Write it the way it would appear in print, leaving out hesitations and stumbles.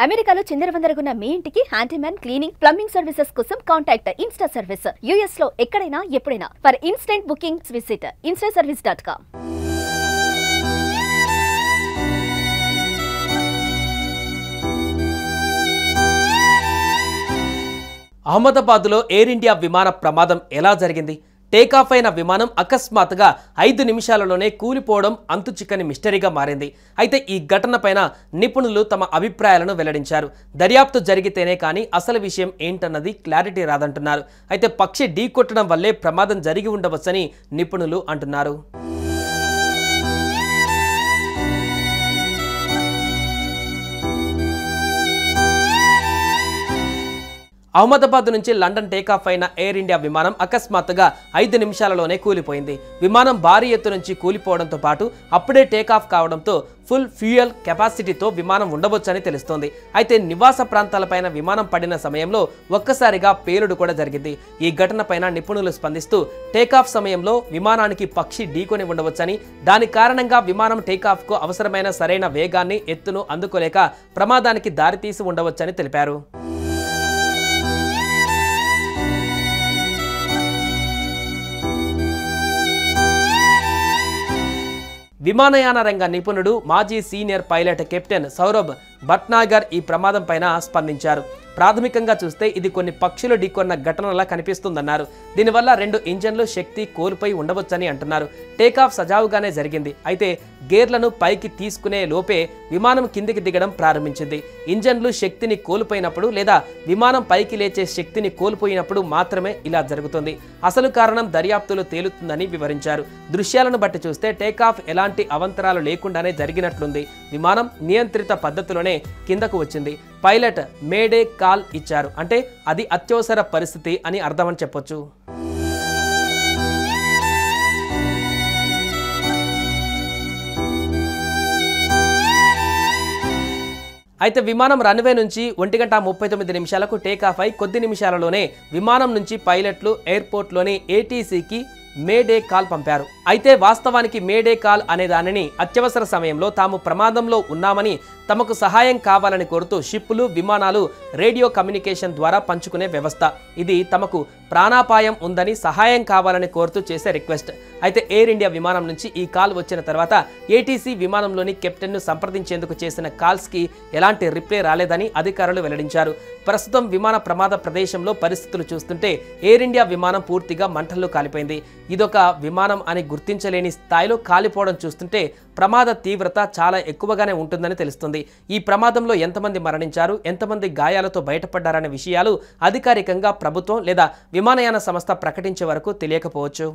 అమెరికాలో చిందరవందరగున్న మీ ఇంటికి handyman, cleaning, plumbing services కోసం కాంటాక్ట్ ఇన్స్టా సర్వీస్. యుఎస్ లో ఎక్కడైనా ఎప్పుడైనా. For instant bookings visit instaservice.com. అహ్మదాబాద్లో ఎయిర్ ఇండియా విమాన ప్రమాదం ఎలా జరిగింది? టేకాఫ్ అయిన విమానం అకస్మాత్తుగా 5 నిమిషాలలోనే కూలిపోవడం అంతుచిక్కని మిస్టరీగా మారింది. అయితే ఈ ఘటనపైన నిపుణులు తమ అభిప్రాయాలను వెల్లడించారు. దర్యాప్తు జరిగితేనే కానీ అసలు విషయం ఏంటన్నది క్లారిటీ రాదంటున్నారు. అయితే పక్షి ఢీకొట్టడం వల్లే ప్రమాదం జరిగి ఉండవచ్చని నిపుణులు అంటున్నారు. అహ్మదాబాద్ నుంచి లండన్ టేకాఫ్ అయిన ఎయిర్ ఇండియా విమానం అకస్మాత్తుగా 5 నిమిషాలలోనే కూలిపోయింది. విమానం భారీ ఎత్తు నుంచి కూలిపోవడంతో పాటు అప్పుడే టేకాఫ్ కావడంతో ఫుల్ ఫ్యూయల్ కెపాసిటీతో విమానం ఉండవచ్చని తెలుస్తోంది. అయితే నివాస ప్రాంతాలపైన విమానం పడిన సమయంలో ఒక్కసారిగా పేలుడు కూడా జరిగింది. ఈ ఘటనపైన నిపుణులు స్పందిస్తూ టేకాఫ్ సమయంలో విమానానికి పక్షి ఢీకొని ఉండవచ్చని, దాని కారణంగా విమానం టేకాఫ్కు అవసరమైన సరైన వేగాన్ని, ఎత్తును అందుకోలేక ప్రమాదానికి దారితీసి ఉండవచ్చని తెలిపారు. విమానయాన రంగ నిపుణుడు, మాజీ senior pilot captain Saurabh Bhatnagar ఈ ప్రమాదం పైన స్పందించారు. ప్రాథమికంగా చూస్తే ఇది కొన్ని పక్షులు ఢీకొన్న ఘటనలా కనిపిస్తుందన్నారు. దీనివల్ల 2 ఇంజన్లు శక్తి కోల్పోయి ఉండవచ్చని అంటున్నారు. టేకాఫ్ సజావుగానే జరిగింది. అయితే గేర్లను పైకి తీసుకునే లోపే విమానం కిందికి దిగడం ప్రారంభించింది. ఇంజన్లు శక్తిని కోల్పోయినప్పుడు లేదా విమానం పైకి లేచే శక్తిని కోల్పోయినప్పుడు మాత్రమే ఇలా జరుగుతుంది. అసలు కారణం దర్యాప్తులో తేలుతుందని వివరించారు. దృశ్యాలను బట్టి చూస్తే టేకాఫ్ ఎలాంటి అవంతరాలు లేకుండానే జరిగినట్లుంది. విమానం నియంత్రిత పద్ధతిలోనే కిందకు వచ్చింది. పైలట్ మేడే కాల్ ఇచ్చారు. అంటే అది అత్యవసర పరిస్థితి అని అర్థమని చెప్పొచ్చు. అయితే విమానం రన్వే నుంచి 1:39 టేకాఫ్ అయి కొద్ది నిమిషాలలోనే విమానం నుంచి పైలట్లు ఎయిర్పోర్ట్లోని ఏటీసీకి మేడే కాల్ పంపారు. అయితే వాస్తవానికి మేడే కాల్ అనే దానిని అత్యవసర సమయంలో తాము ప్రమాదంలో ఉన్నామని, తమకు సహాయం కావాలని కోరుతూ షిప్పులు, విమానాలు రేడియో కమ్యూనికేషన్ ద్వారా పంచుకునే వ్యవస్థ. ఇది తమకు ప్రాణాపాయం ఉందని, సహాయం కావాలని కోరుతూ చేసే రిక్వెస్ట్. అయితే ఎయిర్ ఇండియా విమానం నుంచి ఈ కాల్ వచ్చిన తర్వాత ఏటీసీ విమానంలోని కెప్టెన్ను సంప్రదించేందుకు చేసిన కాల్స్కి ఎలాంటి రిప్లై రాలేదని అధికారులు వెల్లడించారు. ప్రస్తుతం విమాన ప్రమాద ప్రదేశంలో పరిస్థితులు చూస్తుంటే ఎయిర్ ఇండియా విమానం పూర్తిగా మంటల్లో కాలిపోయింది. ఇదొక విమానం అని గుర్తించలేని స్థాయిలో కాలిపోవడం చూస్తుంటే ప్రమాద తీవ్రత చాలా ఎక్కువగానే ఉంటుందని తెలుస్తుంది. ఈ ప్రమాదంలో ఎంతమంది మరణించారు, ఎంతమంది గాయాలతో బయటపడ్డారనే విషయాలు అధికారికంగా ప్రభుత్వం లేదా విమానయాన సంస్థ ప్రకటించే వరకు తెలియకపోవచ్చు.